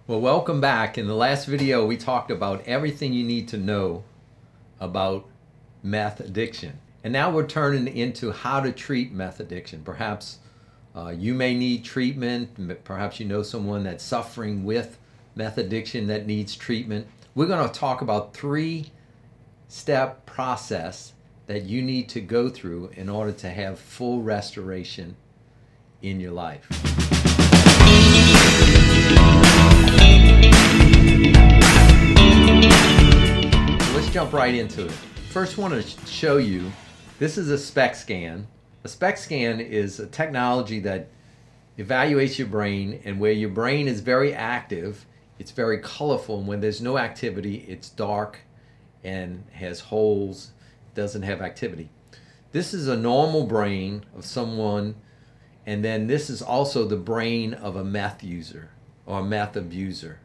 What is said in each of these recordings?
Well, welcome back. In the last video, we talked about everything you need to know about meth addiction. And now we're turning into how to treat meth addiction. Perhaps you may need treatment. Perhaps you know someone that's suffering with meth addiction that needs treatment. We're going to talk about 3-step process that you need to go through in order to have full restoration in your life. Let's jump right into it. First, I want to show you, this is a SPECT scan. A SPECT scan is a technology that evaluates your brain, and where your brain is very active, it's very colorful, and when there's no activity, it's dark and has holes, doesn't have activity. This is a normal brain of someone, and then this is also the brain of a meth user or a meth abuser.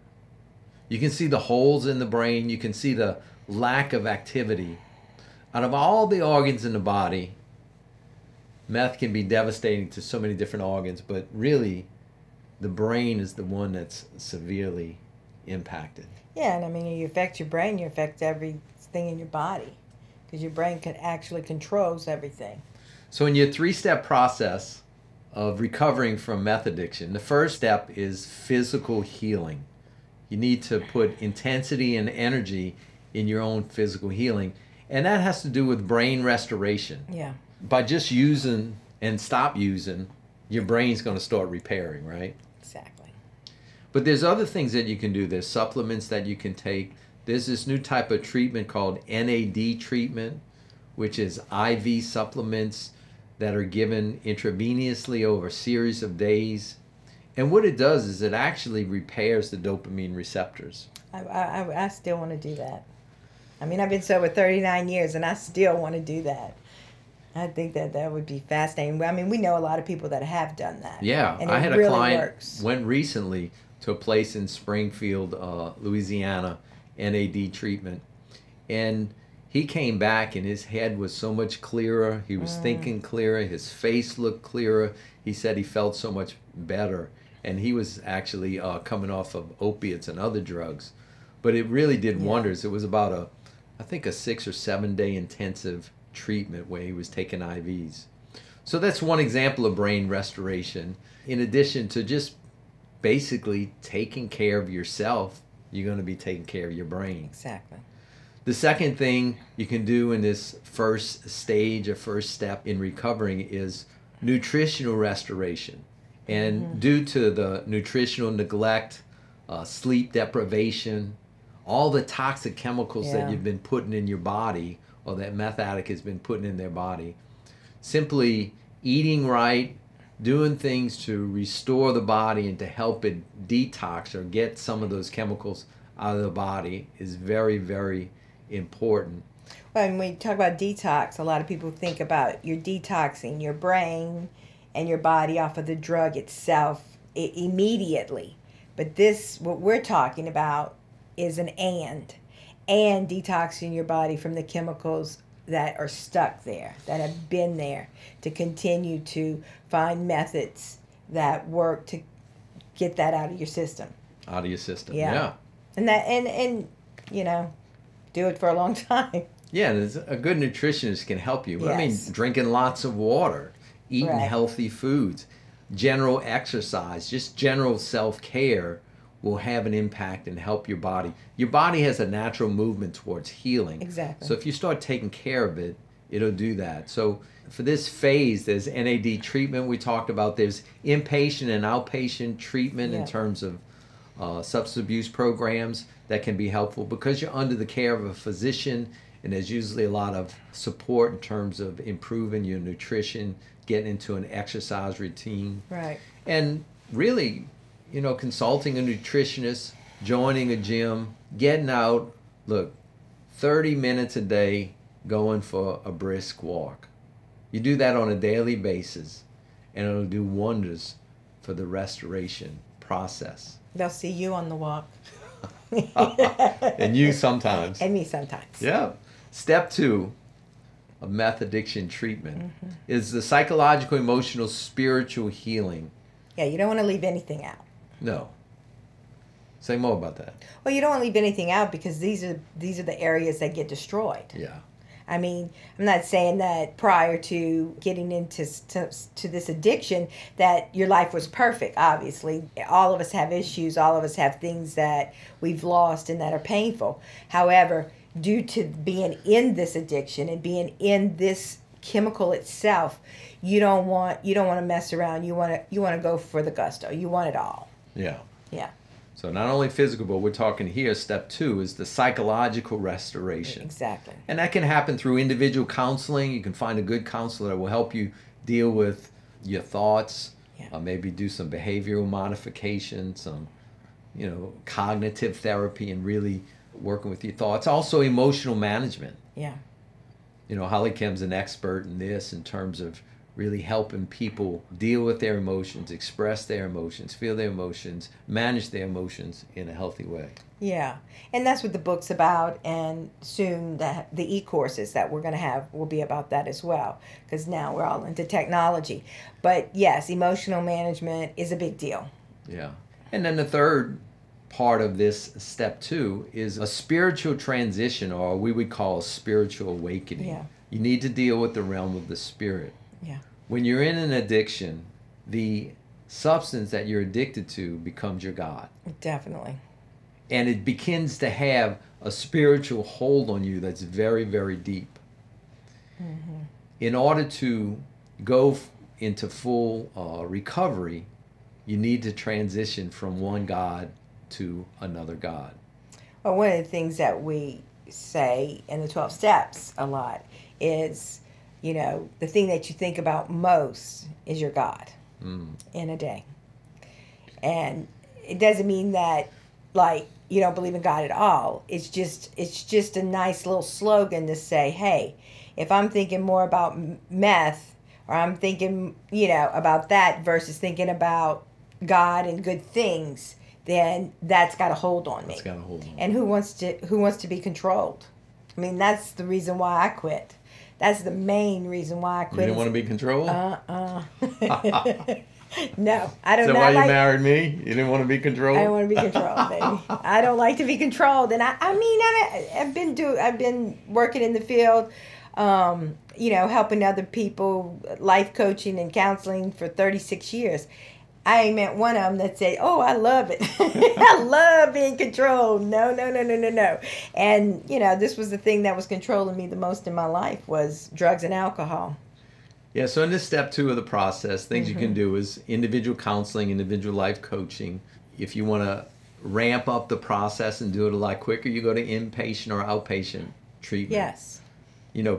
You can see the holes in the brain, you can see the lack of activity. Out of all the organs in the body, meth can be devastating to so many different organs, but really the brain is the one that's severely impacted. Yeah, and I mean, you affect your brain, you affect everything in your body, because your brain actually controls everything. So in your 3-step process of recovering from meth addiction, the first step is physical healing. You need to put intensity and energy in your own physical healing, and that has to do with brain restoration. Yeah. By just using and stop using, your brain's going to start repairing, right? Exactly. But there's other things that you can do. There's supplements that you can take. There's this new type of treatment called NAD treatment, which is IV supplements that are given intravenously over a series of days. And what it does is it actually repairs the dopamine receptors. I still want to do that. I mean, I've been sober 39 years, and I still want to do that. I think that would be fascinating. I mean, we know a lot of people that have done that. Yeah, and I had really a client works. Went recently to a place in Springfield, Louisiana, NAD treatment, and he came back and his head was so much clearer. He was thinking clearer. His face looked clearer. He said he felt so much better, and he was actually coming off of opiates and other drugs, but it really did wonders. It was about I think a 6 or 7 day intensive treatment where he was taking IVs. So that's one example of brain restoration. In addition to just basically taking care of yourself, you're going to be taking care of your brain. Exactly. The second thing you can do in this first stage or first step in recovering is nutritional restoration. And due to the nutritional neglect, sleep deprivation, all the toxic chemicals that you've been putting in your body, or that meth addict has been putting in their body, simply eating right, doing things to restore the body and to help it detox or get some of those chemicals out of the body is very, very important. Well, when we talk about detox, a lot of people think about you're detoxing your brain and your body off of the drug itself immediately. But this, what we're talking about, is an and detoxing your body from the chemicals that are stuck there, that have been there, to continue to find methods that work to get that out of your system. Out of your system, yeah. And you know, do it for a long time. Yeah, and a good nutritionist can help you. Yes. I mean, drinking lots of water, eating healthy foods, general exercise, just general self-care will have an impact and help your body. Your body has a natural movement towards healing. Exactly. So if you start taking care of it, it'll do that. So for this phase, there's NAD treatment we talked about. There's inpatient and outpatient treatment in terms of substance abuse programs that can be helpful because you're under the care of a physician, and there's usually a lot of support in terms of improving your nutrition, getting into an exercise routine. Right. And really, you know, consulting a nutritionist, joining a gym, getting out, look, 30 minutes a day going for a brisk walk. You do that on a daily basis, and it'll do wonders for the restoration process. They'll see you on the walk. And you sometimes. And me sometimes. Yeah. Step 2 of meth addiction treatment is the psychological, emotional, spiritual healing. Yeah, you don't want to leave anything out. No. Say more about that. Well, you don't leave anything out because these are the areas that get destroyed. Yeah. I mean, I'm not saying that prior to getting into to this addiction that your life was perfect. Obviously, all of us have issues. All of us have things that we've lost and that are painful. However, due to being in this addiction and being in this chemical itself, you don't want to mess around. You want to go for the gusto. You want it all. Yeah. Yeah. So not only physical, but we're talking here, step 2 is the psychological restoration. Exactly. And that can happen through individual counseling. You can find a good counselor that will help you deal with your thoughts, maybe do some behavioral modification, some, cognitive therapy, and really working with your thoughts. Also emotional management. Yeah. Holly Kim's an expert in this in terms of really helping people deal with their emotions, express their emotions, feel their emotions, manage their emotions in a healthy way. Yeah, and that's what the book's about, and soon the e-courses that we're going to have will be about that as well, because now we're all into technology. But yes, emotional management is a big deal. Yeah. And then the third part of this step 2 is a spiritual transition, or we would call a spiritual awakening. Yeah. You need to deal with the realm of the spirit. Yeah. When you're in an addiction, the substance that you're addicted to becomes your God. Definitely. And it begins to have a spiritual hold on you that's very, very deep. Mm-hmm. In order to go into full recovery, you need to transition from one God to another God. Well, one of the things that we say in the 12 steps a lot is, the thing that you think about most is your God in a day. And it doesn't mean that, you don't believe in God at all. It's just a nice little slogan to say, hey, if I'm thinking more about meth, or I'm thinking, about that versus thinking about God and good things, then that's got a hold on me. That's got a hold on me. And who wants to be controlled? I mean, that's the reason why I quit. That's the main reason why I quit. You didn't want to be controlled? No, I don't. Is that why you married me? You didn't want to be controlled? I don't want to be controlled, baby. I don't like to be controlled, and I've been working in the field, helping other people, life coaching and counseling for 36 years. I ain't met one of them that said, "Oh, I love it. I love being controlled." No. And this was the thing that was controlling me the most in my life was drugs and alcohol. Yeah. So in this step 2 of the process, things you can do is individual counseling, individual life coaching. If you want to ramp up the process and do it a lot quicker, you go to inpatient or outpatient treatment. Yes.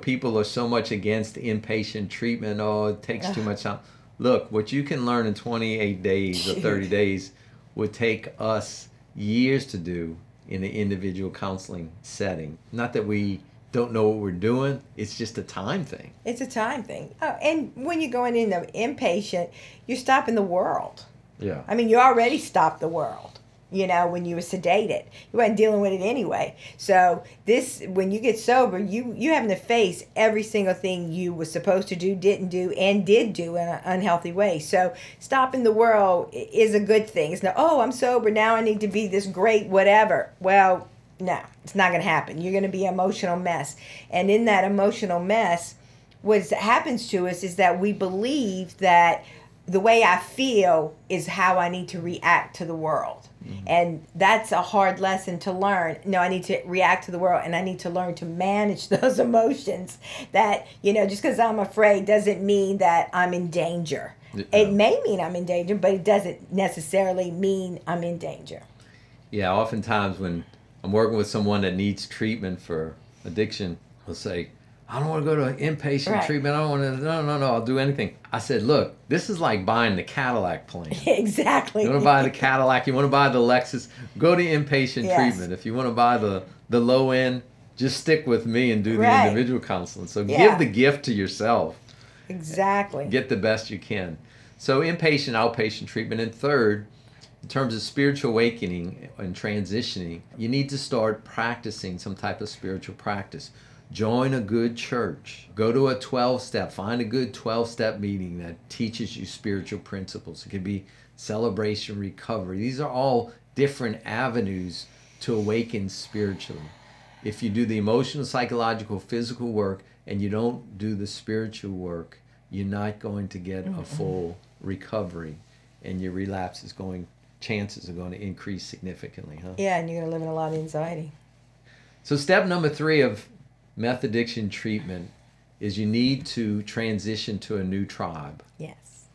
People are so much against inpatient treatment. Oh, it takes too much time. Look, what you can learn in 28 days or 30 days would take us years to do in an individual counseling setting. Not that we don't know what we're doing. It's just a time thing. It's a time thing. Oh, and when you're going in the inpatient, you're stopping the world. Yeah. I mean, you already stopped the world, when you were sedated. You weren't dealing with it anyway. So when you get sober, you having to face every single thing you were supposed to do, didn't do, and did do in an unhealthy way. So stopping the world is a good thing. It's not, oh, I'm sober, now I need to be this great whatever. Well, no, it's not going to happen. You're going to be an emotional mess. And in that emotional mess, what happens to us is that we believe that the way I feel is how I need to react to the world. Mm-hmm. And that's a hard lesson to learn. No, I need to react to the world, and I need to learn to manage those emotions. That, just because I'm afraid doesn't mean that I'm in danger. Yeah. It may mean I'm in danger, but it doesn't necessarily mean I'm in danger. Yeah, oftentimes when I'm working with someone that needs treatment for addiction, I'll say, I don't want to go to inpatient treatment. I don't want to, no, I'll do anything. I said, look, this is like buying the Cadillac plan. Exactly. You want to buy the Cadillac, you want to buy the Lexus, go to inpatient treatment. If you want to buy the low end, just stick with me and do the individual counseling. So give the gift to yourself. Exactly. Get the best you can. So inpatient, outpatient treatment. And third, in terms of spiritual awakening and transitioning, you need to start practicing some type of spiritual practice. Join a good church. Go to a 12-step. Find a good 12-step meeting that teaches you spiritual principles. It could be celebration, recovery. These are all different avenues to awaken spiritually. If you do the emotional, psychological, physical work and you don't do the spiritual work, you're not going to get a full recovery, and your chances are going to increase significantly, huh? Yeah, and you're going to live in a lot of anxiety. So step number 3 of meth addiction treatment is you need to transition to a new tribe. Yes.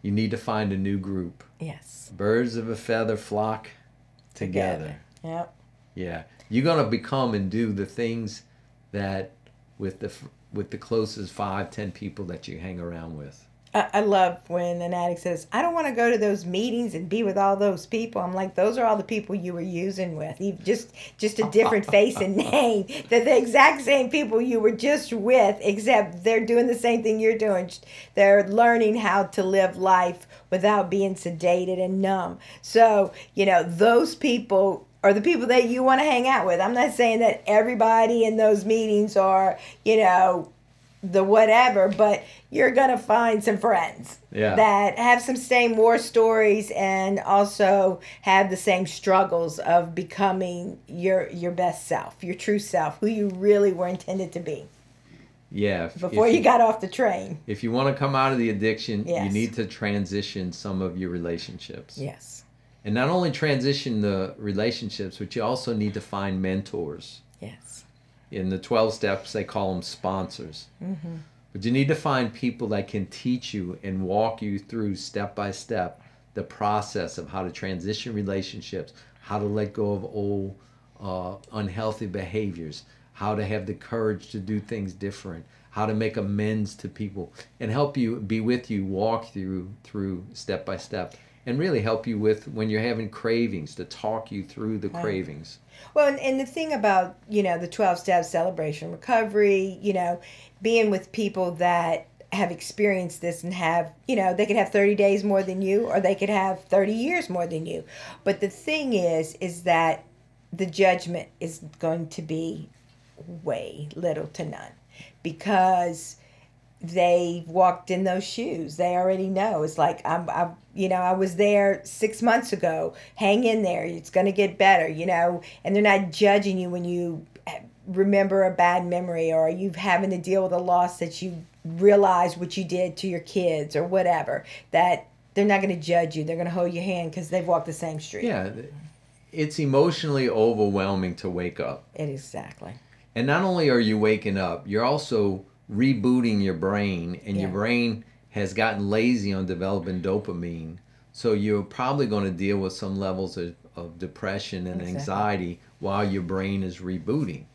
You need to find a new group. Yes. Birds of a feather flock together. Yep. Yeah. You're going to become and do the things that with the closest 5-10 people that you hang around with. I love when an addict says, I don't want to go to those meetings and be with all those people. I'm like, those are all the people you were using with. Just a different face and name. They're the exact same people you were just with, except they're doing the same thing you're doing. They're learning how to live life without being sedated and numb. So, those people are the people that you want to hang out with. I'm not saying that everybody in those meetings are, the whatever, but you're going to find some friends that have some same war stories and also have the same struggles of becoming your best self, your true self, who you really were intended to be. Yeah. Before you got off the train. If you want to come out of the addiction, Yes. you need to transition some of your relationships. Yes. And not only transition the relationships, but you also need to find mentors. Yes. In the 12 steps, they call them sponsors. Mm-hmm. But you need to find people that can teach you and walk you through step by step the process of how to transition relationships, how to let go of old unhealthy behaviors, how to have the courage to do things different, how to make amends to people, and help you, be with you, walk through step by step, and really help you with when you're having cravings, to talk you through the cravings. Well, and the thing about, the 12 steps, celebration, recovery, being with people that have experienced this and have, they could have 30 days more than you, or they could have 30 years more than you. But the thing is that the judgment is going to be way little to none, because they walked in those shoes. They already know. It's like, I was there 6 months ago. Hang in there. It's going to get better, and they're not judging you when you remember a bad memory, or you having to deal with a loss that you realize what you did to your kids or whatever. That they're not going to judge you. They're going to hold your hand because they've walked the same street. Yeah. It's emotionally overwhelming to wake up. Exactly. And not only are you waking up, you're also rebooting your brain, and your brain has gotten lazy on developing dopamine. So you're probably going to deal with some levels of depression and anxiety while your brain is rebooting.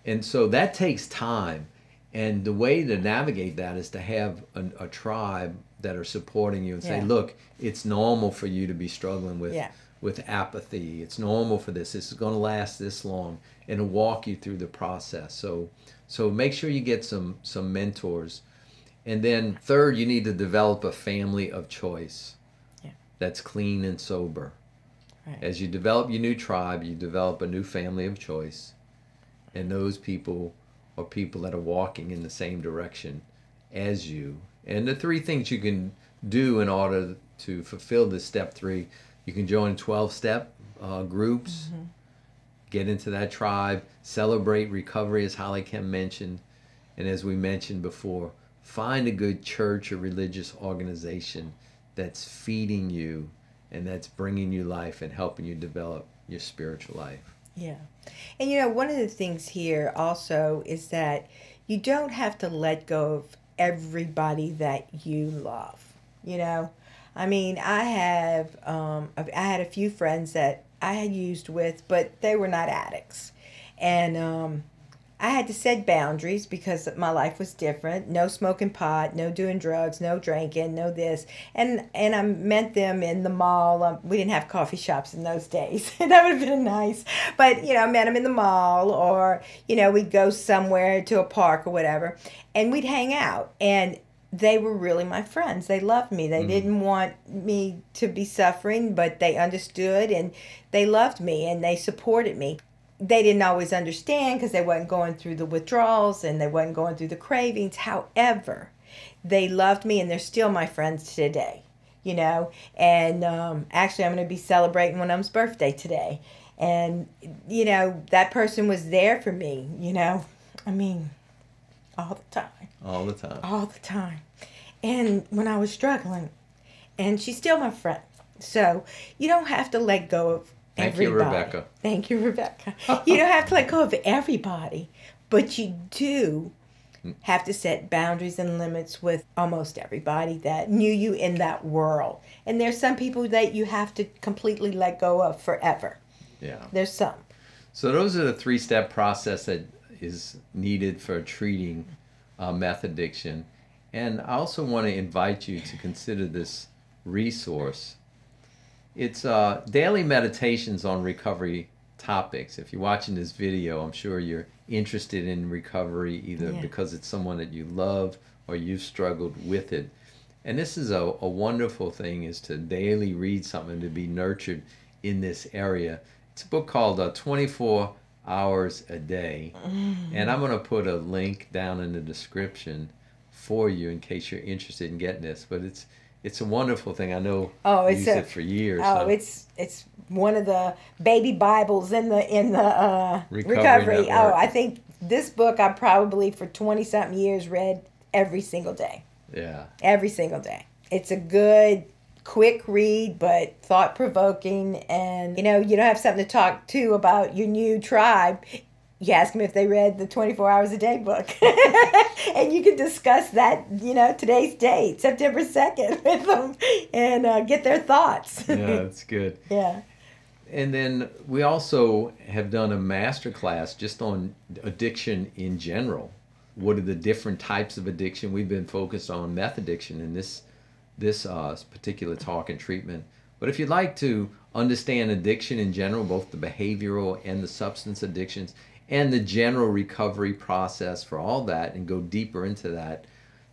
And so that takes time. And the way to navigate that is to have a tribe that are supporting you and say, look, it's normal for you to be struggling with apathy. It's normal for this. This is going to last this long, and to walk you through the process. So make sure you get some mentors. And then third, you need to develop a family of choice that's clean and sober. Right. As you develop your new tribe, you develop a new family of choice. And those people are people that are walking in the same direction as you. And the 3 things you can do in order to fulfill this step 3, you can join 12-step groups, get into that tribe, celebrate recovery, as Holly Kim mentioned. And as we mentioned before, find a good church or religious organization that's feeding you and that's bringing you life and helping you develop your spiritual life. Yeah. And one of the things here also is that you don't have to let go of everybody that you love. I mean, I had a few friends that I had used with, but they were not addicts. And I had to set boundaries because my life was different. No smoking pot, no doing drugs, no drinking, no this. And I met them in the mall. We didn't have coffee shops in those days. That would have been nice. But, I met them in the mall, or, we'd go somewhere to a park or whatever, and we'd hang out. And they were really my friends. They loved me. They didn't want me to be suffering, but they understood, and they loved me, and they supported me. They didn't always understand because they wasn't going through the withdrawals and they wasn't going through the cravings. However, they loved me, and they're still my friends today. you know. And actually, I'm going to be celebrating one of them's birthday today. And, you know, that person was there for me, you know. I mean, all the time. All the time. All the time. And when I was struggling, and she's still my friend. So you don't have to let go of everybody. Thank you, Rebecca. Thank you, Rebecca. You don't have to let go of everybody, but you do have to set boundaries and limits with almost everybody that knew you in that world. And there's some people that you have to completely let go of forever. Yeah. There's some. So those are the 3-step process that is needed for treating meth addiction. And I also want to invite you to consider this resource. It's daily meditations on recovery topics. If you're watching this video, I'm sure you're interested in recovery either because it's someone that you love or you've struggled with it. And this is a wonderful thing, is to daily read something, to be nurtured in this area. It's a book called 24 Hours a Day. And I'm going to put a link down in the description for you in case you're interested in getting this. But it's a wonderful thing. I know you've used it for years. Oh, so. It's one of the baby Bibles in the recovery. Network. Oh, I think this book I probably for 20-something years read every single day. Yeah. Every single day. It's a good, quick read, but thought-provoking. And, you know, you don't have something to talk to about your new tribe. You ask them if they read the 24 Hours a Day book. And you can discuss that, you know, today's date, September 2nd, with them and get their thoughts. Yeah, that's good. Yeah. And then we also have done a master class just on addiction in general. What are the different types of addiction? We've been focused on meth addiction in this particular talk and treatment. But if you'd like to understand addiction in general, both the behavioral and the substance addictions, and the general recovery process for all that, and go deeper into that,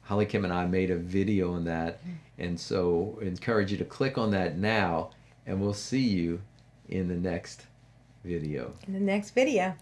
Holly Kim and I made a video on that. And so I encourage you to click on that now, and we'll see you in the next video. In the next video.